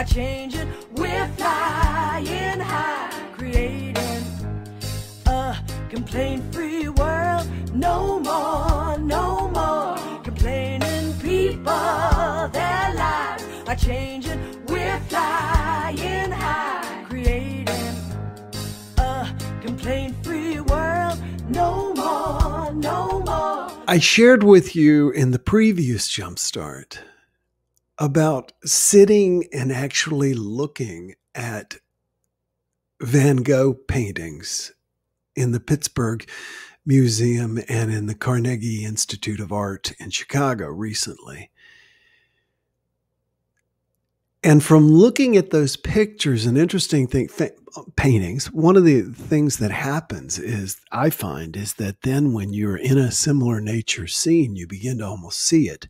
are changing. We're flying high, creating a complaint-free world. No more, no more complaining people. Their lives are changing. We're flying high, creating a complaint-free world. No more, no more. I shared with you in the previous JumpStart about sitting and actually looking at Van Gogh paintings in the Pittsburgh Museum and in the Carnegie Institute of Art in Chicago recently. And from looking at those pictures and interesting paintings, one of the things that happens is, I find, is that then when you're in a similar nature scene, you begin to almost see it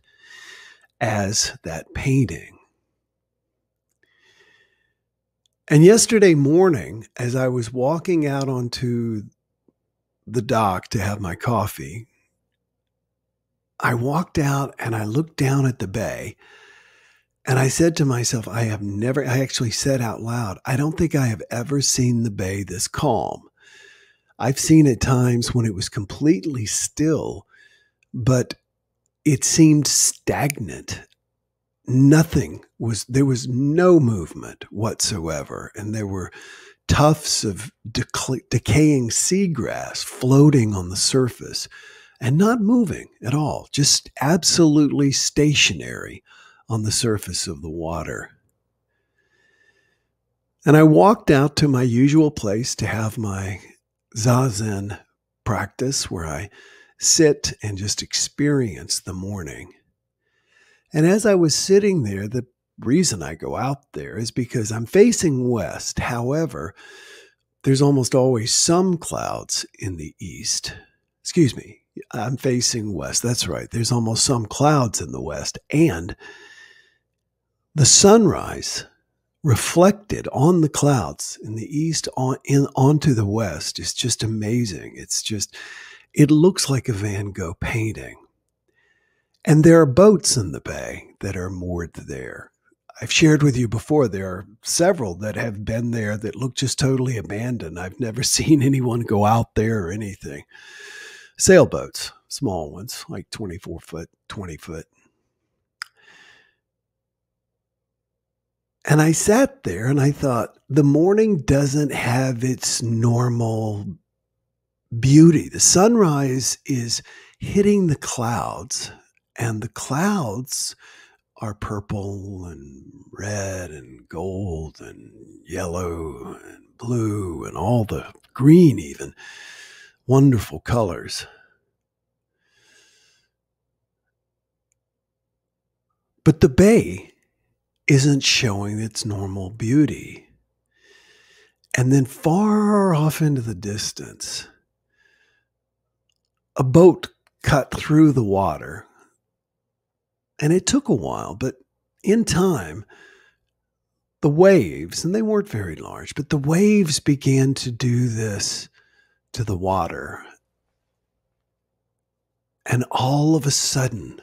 as that painting. And yesterday morning, as I was walking out onto the dock to have my coffee, I walked out and I looked down at the bay. And I said to myself, I actually said out loud, I don't think I have ever seen the bay this calm. I've seen it times when it was completely still, but it seemed stagnant. There was no movement whatsoever. And there were tufts of decaying seagrass floating on the surface and not moving at all, just absolutely stationary on the surface of the water. And I walked out to my usual place to have my Zazen practice, where I sit and just experience the morning. And as I was sitting there, the reason I go out there is because I'm facing west. However, there's almost always some clouds in the east. Excuse me, I'm facing west. That's right. There's almost some clouds in the west. And the sunrise reflected on the clouds in the east onto the west is just amazing. It looks like a Van Gogh painting. And there are boats in the bay that are moored there. I've shared with you before, there are several that have been there that look just totally abandoned. I've never seen anyone go out there or anything. Sailboats, small ones, like 24 foot, 20 foot. And I sat there and I thought, the morning doesn't have its normal beauty. The sunrise is hitting the clouds, and the clouds are purple and red and gold and yellow and blue and all the green even. Wonderful colors. But the bay isn't showing its normal beauty. And then far off into the distance, a boat cut through the water. And it took a while, but in time, the waves, and they weren't very large, but the waves began to do this to the water. And all of a sudden,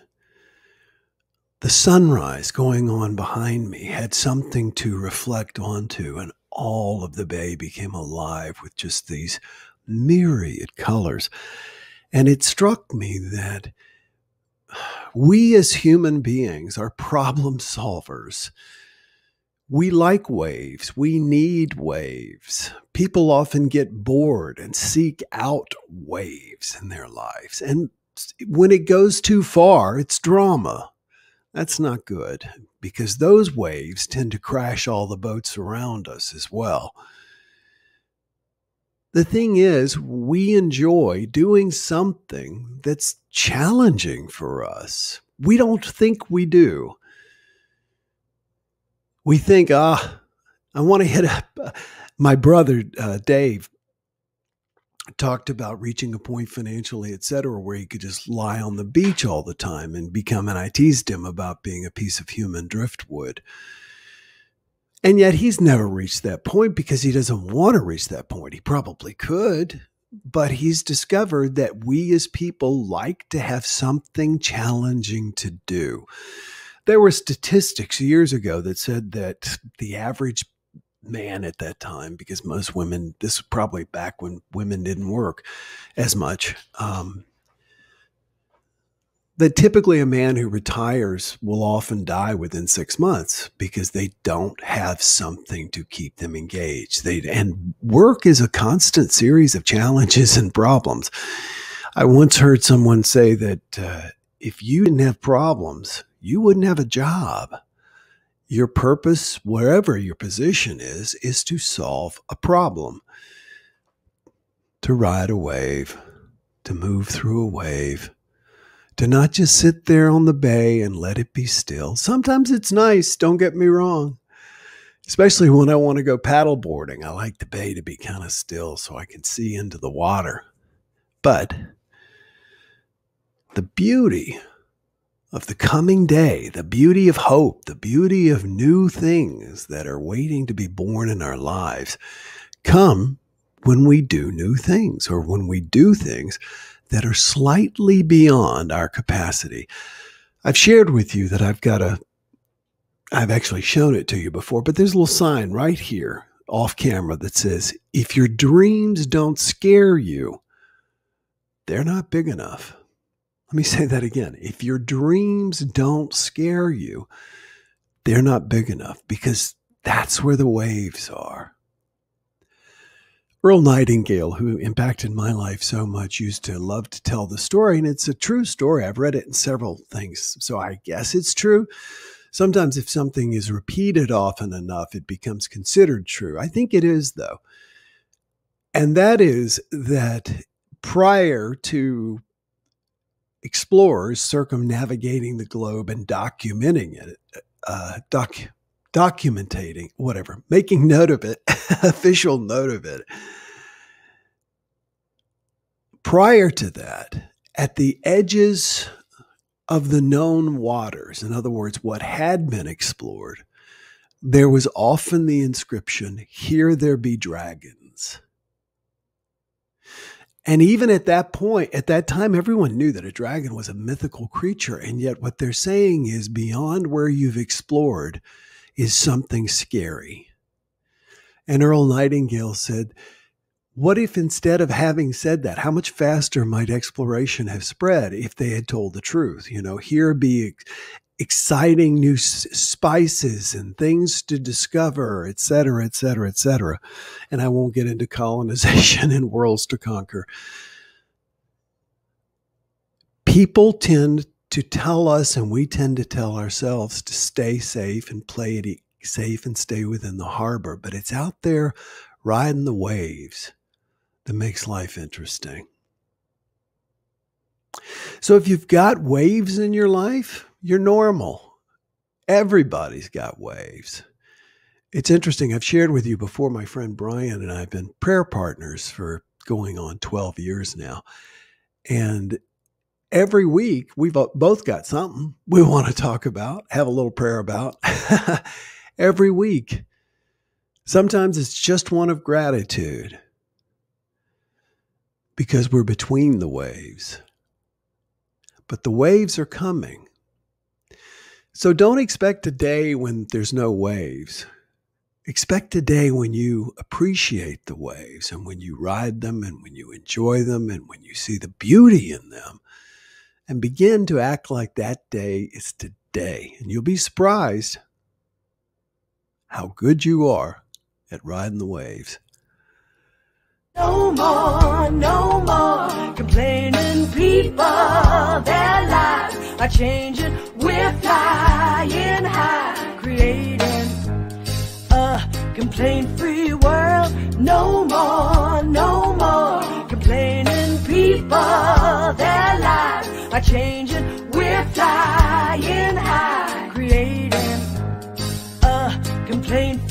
the sunrise going on behind me had something to reflect onto, and all of the bay became alive with just these myriad colors. And it struck me that we as human beings are problem solvers. We like waves. We need waves. People often get bored and seek out waves in their lives. And when it goes too far, it's drama. That's not good, because those waves tend to crash all the boats around us as well. The thing is, we enjoy doing something that's challenging for us. We don't think we do. We think, I want to hit up. My brother, Dave, talked about reaching a point financially, et cetera, where he could just lie on the beach all the time and become, and I teased him about being a piece of human driftwood. And yet he's never reached that point because he doesn't want to reach that point. He probably could, but he's discovered that we as people like to have something challenging to do. There were statistics years ago that said that the average man at that time, because most women, this was probably back when women didn't work as much, that typically a man who retires will often die within 6 months because they don't have something to keep them engaged. And work is a constant series of challenges and problems. I once heard someone say that if you didn't have problems, you wouldn't have a job. Your purpose, wherever your position is to solve a problem, to ride a wave, to move through a wave, to not just sit there on the bay and let it be still. Sometimes it's nice, don't get me wrong. Especially when I want to go paddle boarding. I like the bay to be kind of still so I can see into the water. But the beauty of the coming day, the beauty of hope, the beauty of new things that are waiting to be born in our lives come when we do new things, or when we do things that are slightly beyond our capacity. I've shared with you that I've actually shown it to you before, but there's a little sign right here off camera that says, if your dreams don't scare you, they're not big enough. Let me say that again. If your dreams don't scare you, they're not big enough, because that's where the waves are. Earl Nightingale, who impacted my life so much, used to love to tell the story, and it's a true story. I've read it in several things, so I guess it's true. Sometimes if something is repeated often enough, it becomes considered true. I think it is, though. And that is that prior to explorers circumnavigating the globe and documenting it, documentating, whatever, making note of it, official note of it. Prior to that, at the edges of the known waters, in other words, what had been explored, there was often the inscription, "Here there be dragons." And even at that point, at that time, everyone knew that a dragon was a mythical creature. And yet what they're saying is, beyond where you've explored is something scary. And Earl Nightingale said, what if instead of having said that, how much faster might exploration have spread if they had told the truth? You know, here be exciting new spices and things to discover, et cetera, et cetera, et cetera. And I won't get into colonization and worlds to conquer. People tend to tell us, and we tend to tell ourselves, to stay safe and play it safe and stay within the harbor. But it's out there riding the waves that makes life interesting. So if you've got waves in your life, you're normal. Everybody's got waves. It's interesting. I've shared with you before, my friend Brian and I have been prayer partners for going on 12 years now. And every week, we've both got something we want to talk about, have a little prayer about. Every week. Sometimes it's just one of gratitude, because we're between the waves. But the waves are coming. So don't expect a day when there's no waves. Expect a day when you appreciate the waves, and when you ride them, and when you enjoy them, and when you see the beauty in them, and begin to act like that day is today. And you'll be surprised how good you are at riding the waves. No more complaining people. Their lives are changing. We're flying high, creating a complaint-free world. No more complaining people. Their lives are changing. We're flying high, creating a complaint-free